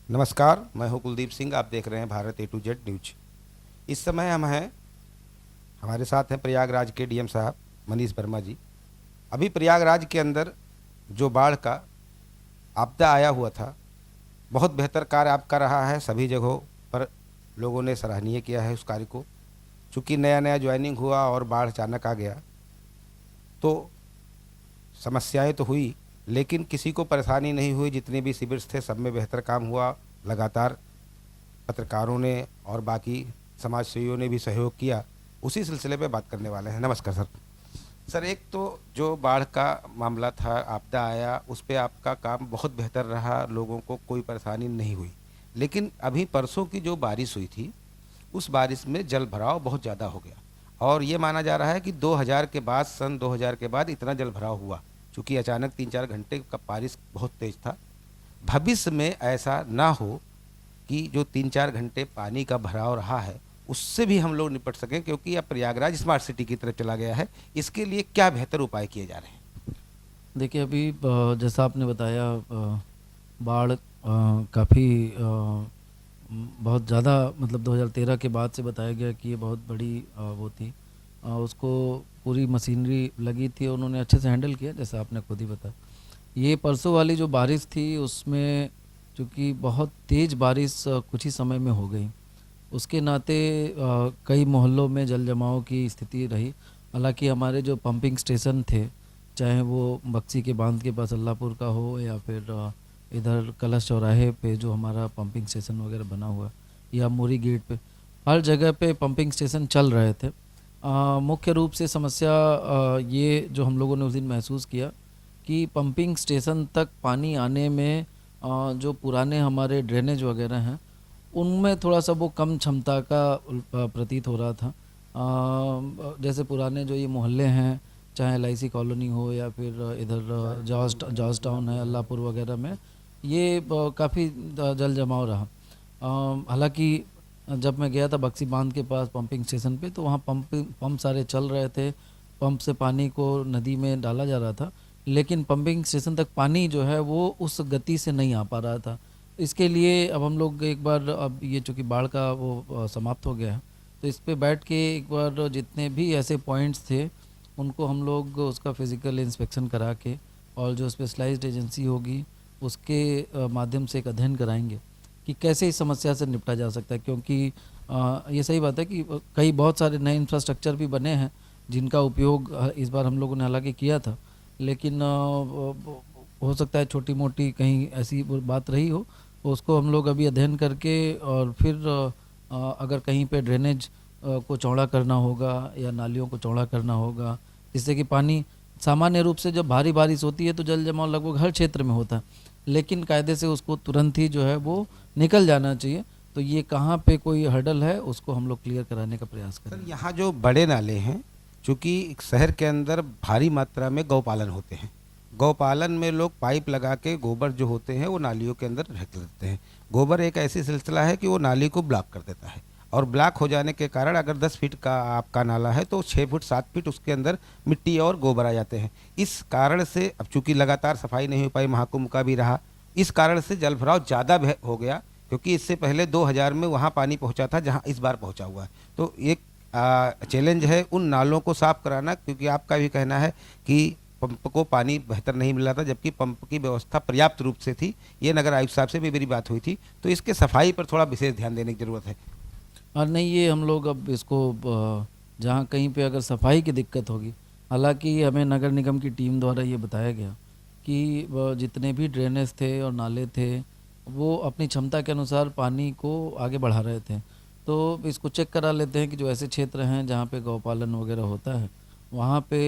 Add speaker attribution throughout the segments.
Speaker 1: नमस्कार, मैं हूं कुलदीप सिंह। आप देख रहे हैं भारत ए टू जेड न्यूज। इस समय हम हैं, हमारे साथ हैं प्रयागराज के डीएम साहब मनीष वर्मा जी। अभी प्रयागराज के अंदर जो बाढ़ का आपदा आया हुआ था, बहुत बेहतर कार्य आपका रहा है। सभी जगहों पर लोगों ने सराहनीय किया है उस कार्य को। चूँकि नया नया ज्वाइनिंग हुआ और बाढ़ अचानक आ गया तो समस्याएं तो हुई, लेकिन किसी को परेशानी नहीं हुई। जितने भी शिविर थे सब में बेहतर काम हुआ। लगातार पत्रकारों ने और बाकी समाज सेवियों ने भी सहयोग किया। उसी सिलसिले पे बात करने वाले हैं। नमस्कार सर। सर, एक तो जो बाढ़ का मामला था, आपदा आया, उस पे आपका काम बहुत बेहतर रहा, लोगों को कोई परेशानी नहीं हुई। लेकिन अभी परसों की जो बारिश हुई थी, उस बारिश में जल भराव बहुत ज़्यादा हो गया। और ये माना जा रहा है कि 2000 के बाद, सन 2000 के बाद इतना जल भराव हुआ, क्योंकि अचानक 3-4 घंटे का बारिश बहुत तेज था। भविष्य में ऐसा ना हो कि जो 3-4 घंटे पानी का भराव रहा है उससे भी हम लोग निपट सकें, क्योंकि अब प्रयागराज स्मार्ट सिटी की तरफ चला गया है। इसके लिए क्या बेहतर उपाय किए जा रहे हैं?
Speaker 2: देखिए अभी जैसा आपने बताया बाढ़ काफ़ी बहुत ज़्यादा मतलब 2013 के बाद से बताया गया कि ये बहुत बड़ी वो थी। उसको पूरी मशीनरी लगी थी, उन्होंने अच्छे से हैंडल किया जैसा आपने खुद ही बताया। ये परसों वाली जो बारिश थी उसमें चूँकि बहुत तेज़ बारिश कुछ ही समय में हो गई, उसके नाते कई मोहल्लों में जल जमाव की स्थिति रही। हालांकि हमारे जो पंपिंग स्टेशन थे, चाहे वो बक्सी के बांध के पास अल्लाहपुर का हो या फिर इधर कलश चौराहे पे जो हमारा पंपिंग स्टेशन वगैरह बना हुआ या मोरी गेट पे, हर जगह पे पंपिंग स्टेशन चल रहे थे। मुख्य रूप से समस्या ये जो हम लोगों ने उस दिन महसूस किया कि पंपिंग स्टेशन तक पानी आने में जो पुराने हमारे ड्रेनेज वगैरह हैं उनमें थोड़ा सा वो कम क्षमता का प्रतीत हो रहा था। जैसे पुराने जो ये मोहल्ले हैं, चाहे LIC कॉलोनी हो या फिर इधर जॉर्ज टाउन है, अल्लाहपुर वगैरह में, ये काफ़ी जल जमाव रहा। हालांकि जब मैं गया था बक्सी बांध के पास पंपिंग स्टेशन पे, तो वहाँ पंप सारे चल रहे थे, पंप से पानी को नदी में डाला जा रहा था, लेकिन पंपिंग स्टेशन तक पानी जो है वो उस गति से नहीं आ पा रहा था। इसके लिए अब हम लोग एक बार, अब ये चूँकि बाढ़ का वो समाप्त हो गया है, तो इस पे बैठ के एक बार जितने भी ऐसे पॉइंट्स थे उनको हम लोग उसका फिज़िकल इंस्पेक्शन करा के, और जो स्पेशलाइज्ड एजेंसी होगी उसके माध्यम से एक अध्ययन कराएंगे कि कैसे इस समस्या से निपटा जा सकता है। क्योंकि ये सही बात है कि कई बहुत सारे नए इंफ्रास्ट्रक्चर भी बने हैं जिनका उपयोग इस बार हम लोगों ने हालांकि किया था, लेकिन हो सकता है छोटी मोटी कहीं ऐसी बात रही हो, उसको हम लोग अभी अध्ययन करके, और फिर अगर कहीं पे ड्रेनेज को चौड़ा करना होगा या नालियों को चौड़ा करना होगा, जिससे कि पानी, सामान्य रूप से जब भारी बारिश होती है तो जल जमाव लगभग हर क्षेत्र में होता है, लेकिन कायदे से उसको तुरंत ही जो है वो निकल जाना चाहिए। तो ये कहाँ पे कोई हर्डल है उसको हम लोग क्लियर कराने का प्रयास
Speaker 1: सर,
Speaker 2: करेंगे।
Speaker 1: यहाँ जो बड़े नाले हैं, चूँकि शहर के अंदर भारी मात्रा में गौपालन होते हैं, गौपालन में लोग पाइप लगा के गोबर जो होते हैं वो नालियों के अंदर रख देते हैं। गोबर एक ऐसी सिलसिला है कि वो नाली को ब्लॉक कर देता है, और ब्लॉक हो जाने के कारण अगर 10 फीट का आपका नाला है तो 6 फुट 7 फीट उसके अंदर मिट्टी और गोबर आ जाते हैं। इस कारण से अब चूंकि लगातार सफाई नहीं हो पाई, महाकुंभ का भी रहा, इस कारण से जल भराव ज़्यादा हो गया। क्योंकि इससे पहले 2000 में वहाँ पानी पहुँचा था जहाँ इस बार पहुँचा हुआ है। तो एक चैलेंज है उन नालों को साफ कराना, क्योंकि आपका भी कहना है कि पंप को पानी बेहतर नहीं मिल रहा था, जबकि पंप की व्यवस्था पर्याप्त रूप से थी। ये नगर आयुक्त साहब से भी मेरी बात हुई थी। तो इसके सफाई पर थोड़ा विशेष ध्यान देने की ज़रूरत है।
Speaker 2: और नहीं, ये हम लोग अब इसको जहाँ कहीं पे अगर सफाई की दिक्कत होगी, हालांकि हमें नगर निगम की टीम द्वारा ये बताया गया कि जितने भी ड्रेनेज थे और नाले थे वो अपनी क्षमता के अनुसार पानी को आगे बढ़ा रहे थे। तो इसको चेक करा लेते हैं कि जो ऐसे क्षेत्र हैं जहाँ पे गौपालन वगैरह होता है वहाँ पे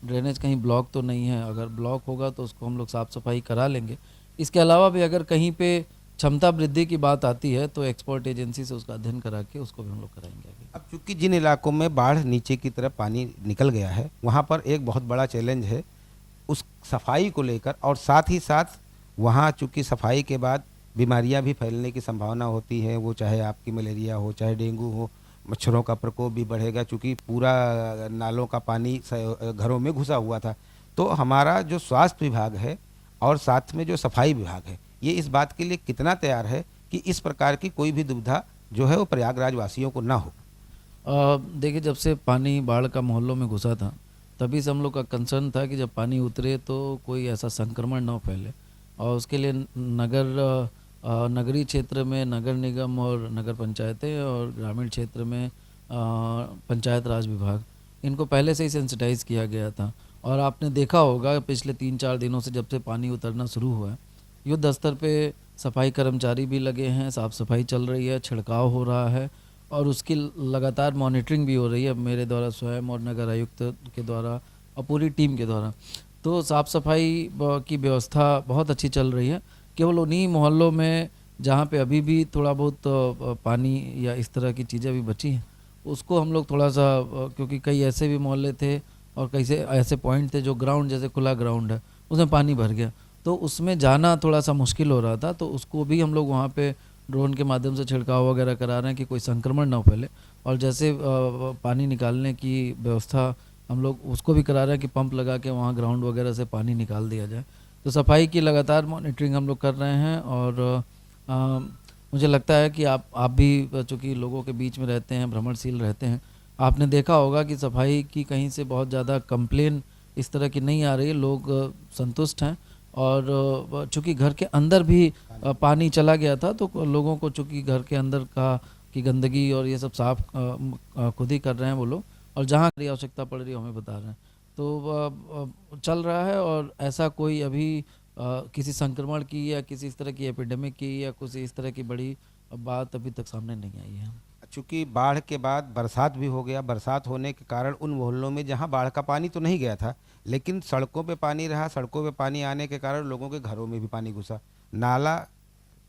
Speaker 2: ड्रेनेज कहीं ब्लॉक तो नहीं है। अगर ब्लॉक होगा तो उसको हम लोग साफ़ सफाई करा लेंगे। इसके अलावा भी अगर कहीं पे क्षमता वृद्धि की बात आती है तो एक्सपर्ट एजेंसी से उसका अध्ययन करा के उसको भी हम लोग कराएंगे अभी।
Speaker 1: अब चूंकि जिन इलाकों में बाढ़ नीचे की तरफ पानी निकल गया है, वहाँ पर एक बहुत बड़ा चैलेंज है उस सफाई को लेकर, और साथ ही साथ वहाँ चूंकि सफाई के बाद बीमारियाँ भी फैलने की संभावना होती है। वो चाहे आपकी मलेरिया हो, चाहे डेंगू हो, मच्छरों का प्रकोप भी बढ़ेगा, चूंकि पूरा नालों का पानी घरों में घुसा हुआ था। तो हमारा जो स्वास्थ्य विभाग है और साथ में जो सफाई विभाग है, ये इस बात के लिए कितना तैयार है कि इस प्रकार की कोई भी दुविधा जो है वो प्रयागराज वासियों को ना हो।
Speaker 2: देखिए, जब से पानी बाढ़ का मोहल्लों में घुसा था, तभी से हम लोग का कंसर्न था कि जब पानी उतरे तो कोई ऐसा संक्रमण ना फैले, और उसके लिए नगरीय क्षेत्र में नगर निगम और नगर पंचायतें, और ग्रामीण क्षेत्र में पंचायत राज विभाग, इनको पहले से ही सेंसिटाइज किया गया था। और आपने देखा होगा पिछले 3-4 दिनों से जब से पानी उतरना शुरू हुआ है, युद्ध स्तर पे सफाई कर्मचारी भी लगे हैं, साफ़ सफाई चल रही है, छिड़काव हो रहा है, और उसकी लगातार मॉनिटरिंग भी हो रही है मेरे द्वारा स्वयं और नगर आयुक्त के द्वारा और पूरी टीम के द्वारा। तो साफ़ सफाई की व्यवस्था बहुत अच्छी चल रही है। केवल उन्हीं मोहल्लों में जहाँ पे अभी भी थोड़ा बहुत पानी या इस तरह की चीज़ें भी बची हैं, उसको हम लोग थोड़ा सा, क्योंकि कई ऐसे भी मोहल्ले थे और कई से ऐसे पॉइंट थे जो ग्राउंड, जैसे खुला ग्राउंड है, उसमें पानी भर गया, तो उसमें जाना थोड़ा सा मुश्किल हो रहा था। तो उसको भी हम लोग वहाँ पे ड्रोन के माध्यम से छिड़काव वगैरह करा रहे हैं कि कोई संक्रमण ना फैले। और जैसे पानी निकालने की व्यवस्था हम लोग उसको भी करा रहे हैं कि पंप लगा के वहाँ ग्राउंड वगैरह से पानी निकाल दिया जाए। तो सफाई की लगातार मॉनिटरिंग हम लोग कर रहे हैं। और मुझे लगता है कि आप भी चूँकि लोगों के बीच में रहते हैं, भ्रमणशील रहते हैं, आपने देखा होगा कि सफाई की कहीं से बहुत ज़्यादा कंप्लेन इस तरह की नहीं आ रही है। लोग संतुष्ट हैं। और चूँकि घर के अंदर भी पानी चला गया था, तो लोगों को चूँकि घर के अंदर का की गंदगी और ये सब साफ खुद ही कर रहे हैं वो लोग, और जहाँ की आवश्यकता पड़ रही है हमें बता रहे हैं। तो चल रहा है, और ऐसा कोई अभी किसी संक्रमण की या किसी इस तरह की एपिडेमिक की या कुछ इस तरह की बड़ी बात अभी तक सामने नहीं आई है।
Speaker 1: चूंकि बाढ़ के बाद बरसात भी हो गया, बरसात होने के कारण उन मोहल्लों में जहां बाढ़ का पानी तो नहीं गया था, लेकिन सड़कों पे पानी रहा, सड़कों पे पानी आने के कारण लोगों के घरों में भी पानी घुसा, नाला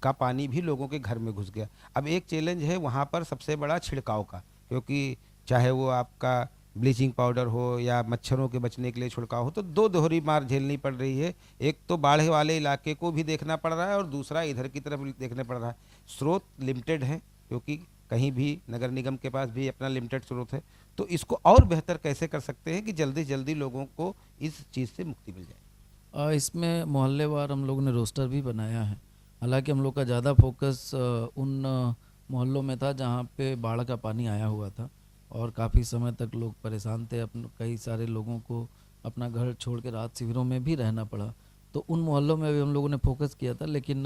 Speaker 1: का पानी भी लोगों के घर में घुस गया। अब एक चैलेंज है वहाँ पर सबसे बड़ा छिड़काव का, क्योंकि चाहे वो आपका ब्लीचिंग पाउडर हो या मच्छरों के बचने के लिए छिड़काव हो, तो दो दोहरी मार झेलनी पड़ रही है। एक तो बाढ़ वाले इलाके को भी देखना पड़ रहा है और दूसरा इधर की तरफ देखना पड़ रहा है। स्रोत लिमिटेड है, क्योंकि कहीं भी नगर निगम के पास भी अपना लिमिटेड स्रोत है। तो इसको और बेहतर कैसे कर सकते हैं कि जल्दी जल्दी लोगों को इस चीज़ से मुक्ति मिल जाए।
Speaker 2: इसमें मोहल्लेवार हम लोगों ने रोस्टर भी बनाया है। हालांकि हम लोग का ज़्यादा फोकस उन मोहल्लों में था जहाँ पे बाढ़ का पानी आया हुआ था और काफ़ी समय तक लोग परेशान थे। कई सारे लोगों को अपना घर छोड़ के राहत शिविरों में भी रहना पड़ा, तो उन मोहल्लों में भी हम लोगों ने फोकस किया था। लेकिन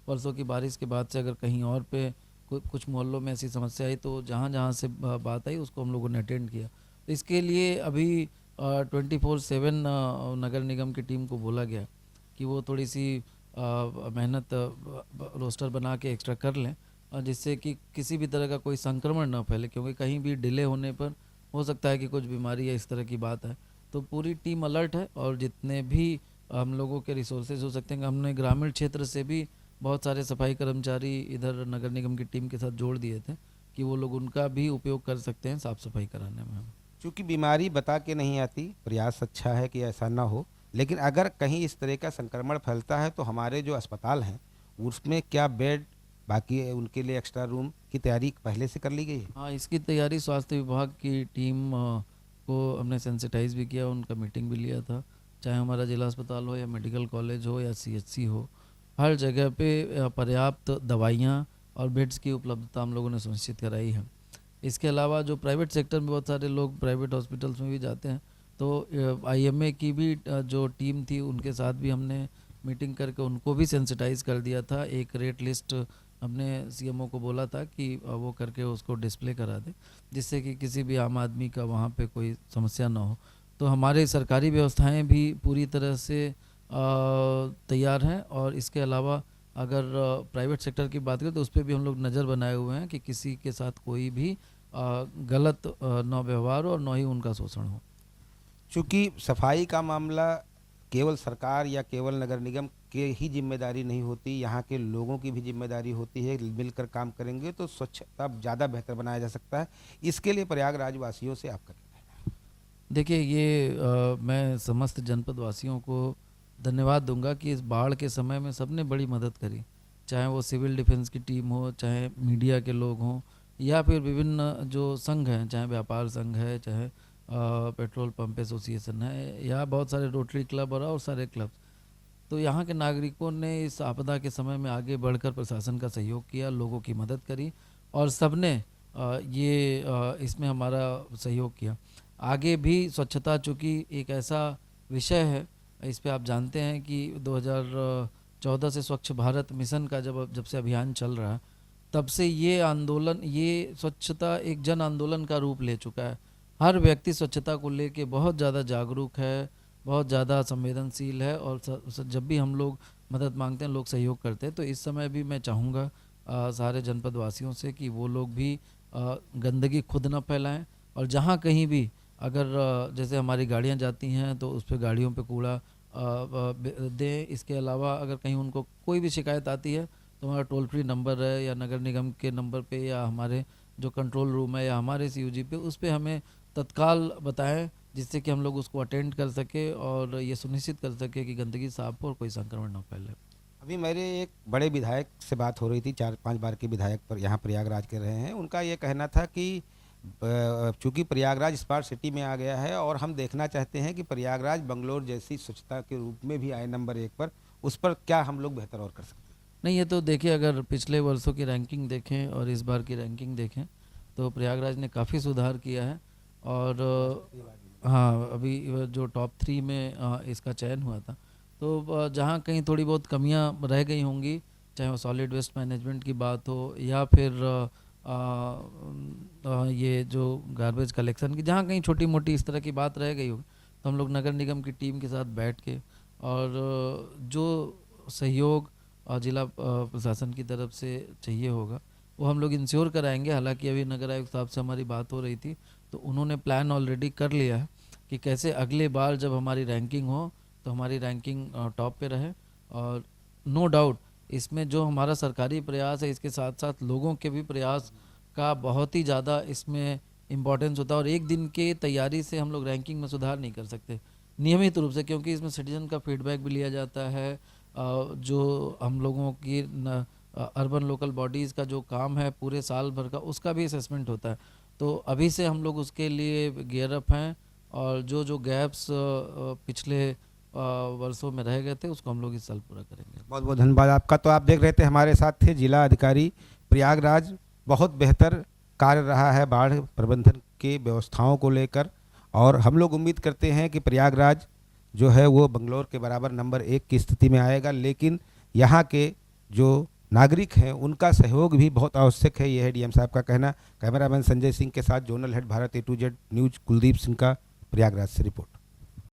Speaker 2: परसों की बारिश के बाद से अगर कहीं और पे कुछ मोहल्लों में ऐसी समस्या आई, तो जहाँ जहाँ से बात आई उसको हम लोगों ने अटेंड किया। तो इसके लिए अभी 24/7 नगर निगम की टीम को बोला गया कि वो थोड़ी सी मेहनत रोस्टर बना के एक्स्ट्रा कर लें, जिससे कि किसी भी तरह का कोई संक्रमण ना फैले, क्योंकि कहीं भी डिले होने पर हो सकता है कि कुछ बीमारी या इस तरह की बात है। तो पूरी टीम अलर्ट है, और जितने भी हम लोगों के रिसोर्सेज हो सकते हैं, हमने ग्रामीण क्षेत्र से भी बहुत सारे सफाई कर्मचारी इधर नगर निगम की टीम के साथ जोड़ दिए थे कि वो लोग उनका भी उपयोग कर सकते हैं साफ़ सफाई कराने में।
Speaker 1: चूँकि बीमारी बता के नहीं आती, प्रयास अच्छा है कि ऐसा ना हो, लेकिन अगर कहीं इस तरह का संक्रमण फैलता है तो हमारे जो अस्पताल हैं उसमें क्या बेड बाकी है, उनके लिए एक्स्ट्रा रूम की तैयारी पहले से कर ली गई है?
Speaker 2: हाँ, इसकी तैयारी स्वास्थ्य विभाग की टीम को हमने सेंसिटाइज भी किया, उनका मीटिंग भी लिया था। चाहे हमारा जिला अस्पताल हो या मेडिकल कॉलेज हो या सीएचसी हो, हर जगह पे पर्याप्त दवाइयाँ और बेड्स की उपलब्धता हम लोगों ने सुनिश्चित कराई है। इसके अलावा जो प्राइवेट सेक्टर में बहुत सारे लोग प्राइवेट हॉस्पिटल्स में भी जाते हैं, तो आईएमए की भी जो टीम थी उनके साथ भी हमने मीटिंग करके उनको भी सेंसिटाइज कर दिया था। एक रेट लिस्ट हमने सीएमओ को बोला था कि वो करके उसको डिस्प्ले करा दे, जिससे कि किसी भी आम आदमी का वहाँ पे कोई समस्या ना हो। तो हमारे सरकारी व्यवस्थाएं भी पूरी तरह से तैयार हैं। और इसके अलावा अगर प्राइवेट सेक्टर की बात करें तो उस पर भी हम लोग नज़र बनाए हुए हैं कि किसी के साथ कोई भी गलत न व्यवहार हो और न ही उनका शोषण हो।
Speaker 1: चूँकि सफाई का मामला केवल सरकार या केवल नगर निगम के ही जिम्मेदारी नहीं होती, यहाँ के लोगों की भी जिम्मेदारी होती है। मिलकर काम करेंगे तो स्वच्छता ज़्यादा बेहतर बनाया जा सकता है। इसके लिए प्रयागराज वासियों से आपका क्या कहना है?
Speaker 2: देखिए, ये मैं समस्त जनपद वासियों को धन्यवाद दूंगा कि इस बाढ़ के समय में सबने बड़ी मदद करी, चाहे वो सिविल डिफेंस की टीम हो, चाहे मीडिया के लोग हों, या फिर विभिन्न जो संघ हैं, चाहे व्यापार संघ है, चाहे पेट्रोल पंप एसोसिएशन है, या बहुत सारे रोटरी क्लब और सारे क्लब। तो यहाँ के नागरिकों ने इस आपदा के समय में आगे बढ़कर प्रशासन का सहयोग किया, लोगों की मदद करी और सबने इसमें हमारा सहयोग किया। आगे भी स्वच्छता चूँकि एक ऐसा विषय है, इस पे आप जानते हैं कि 2014 से स्वच्छ भारत मिशन का जब से अभियान चल रहा है, तब से ये आंदोलन, ये स्वच्छता एक जन आंदोलन का रूप ले चुका है। हर व्यक्ति स्वच्छता को लेके बहुत ज़्यादा जागरूक है, बहुत ज़्यादा संवेदनशील है और जब भी हम लोग मदद मांगते हैं लोग सहयोग करते हैं। तो इस समय भी मैं चाहूँगा सारे जनपद वासियों से कि वो लोग भी गंदगी खुद न फैलाएं और जहाँ कहीं भी अगर जैसे हमारी गाड़ियाँ जाती हैं तो उस पर गाड़ियों पे कूड़ा दें। इसके अलावा अगर कहीं उनको कोई भी शिकायत आती है तो हमारा टोल फ्री नंबर है या नगर निगम के नंबर पे या हमारे जो कंट्रोल रूम है या हमारे CUG पे, उस पे हमें तत्काल बताएं, जिससे कि हम लोग उसको अटेंड कर सके और ये सुनिश्चित कर सके कि गंदगी साफ हो और कोई संक्रमण न फैले।
Speaker 1: अभी मेरे एक बड़े विधायक से बात हो रही थी, 4-5 बार के विधायक पर यहाँ प्रयागराज के रहे हैं। उनका ये कहना था कि चूँकि प्रयागराज स्मार्ट सिटी में आ गया है और हम देखना चाहते हैं कि प्रयागराज बंगलोर जैसी स्वच्छता के रूप में भी आए नंबर 1 पर, उस पर क्या हम लोग बेहतर और कर सकते हैं?
Speaker 2: नहीं, ये तो देखिए, अगर पिछले वर्षों की रैंकिंग देखें और इस बार की रैंकिंग देखें तो प्रयागराज ने काफ़ी सुधार किया है और हाँ, अभी जो टॉप 3 में इसका चयन हुआ था। तो जहाँ कहीं थोड़ी बहुत कमियाँ रह गई होंगी, चाहे वो सॉलिड वेस्ट मैनेजमेंट की बात हो या फिर ये जो गार्बेज कलेक्शन की, जहाँ कहीं छोटी मोटी इस तरह की बात रह गई होगी, तो हम लोग नगर निगम की टीम के साथ बैठ के और जो सहयोग जिला प्रशासन की तरफ से चाहिए होगा वो हम लोग इंश्योर कराएंगे। हालांकि अभी नगर आयुक्त साहब से हमारी बात हो रही थी तो उन्होंने प्लान ऑलरेडी कर लिया है कि कैसे अगले बार जब हमारी रैंकिंग हो तो हमारी रैंकिंग टॉप पे रहे। और नो डाउट इसमें जो हमारा सरकारी प्रयास है, इसके साथ साथ लोगों के भी प्रयास का बहुत ही ज़्यादा इसमें इम्पोर्टेंस होता है। और एक दिन के तैयारी से हम लोग रैंकिंग में सुधार नहीं कर सकते नियमित रूप से, क्योंकि इसमें सिटीजन का फीडबैक भी लिया जाता है। जो हम लोगों की अर्बन लोकल बॉडीज़ का जो काम है पूरे साल भर का, उसका भी असेसमेंट होता है। तो अभी से हम लोग उसके लिए गियर अप हैं और जो गैप्स पिछले वर्षों में रह गए थे उसको हम लोग इस साल पूरा करेंगे।
Speaker 1: बहुत बहुत धन्यवाद आपका। तो आप देख रहे थे, हमारे साथ थे जिला अधिकारी प्रयागराज। बहुत बेहतर कार्य रहा है बाढ़ प्रबंधन की व्यवस्थाओं को लेकर और हम लोग उम्मीद करते हैं कि प्रयागराज जो है वो बंगलोर के बराबर नंबर 1 की स्थिति में आएगा। लेकिन यहाँ के जो नागरिक हैं उनका सहयोग भी बहुत आवश्यक है, ये है DM साहब का कहना। कैमरामैन संजय सिंह के साथ zonal head Bharat A to Z news Kuldeep Singh का प्रयागराज से रिपोर्ट।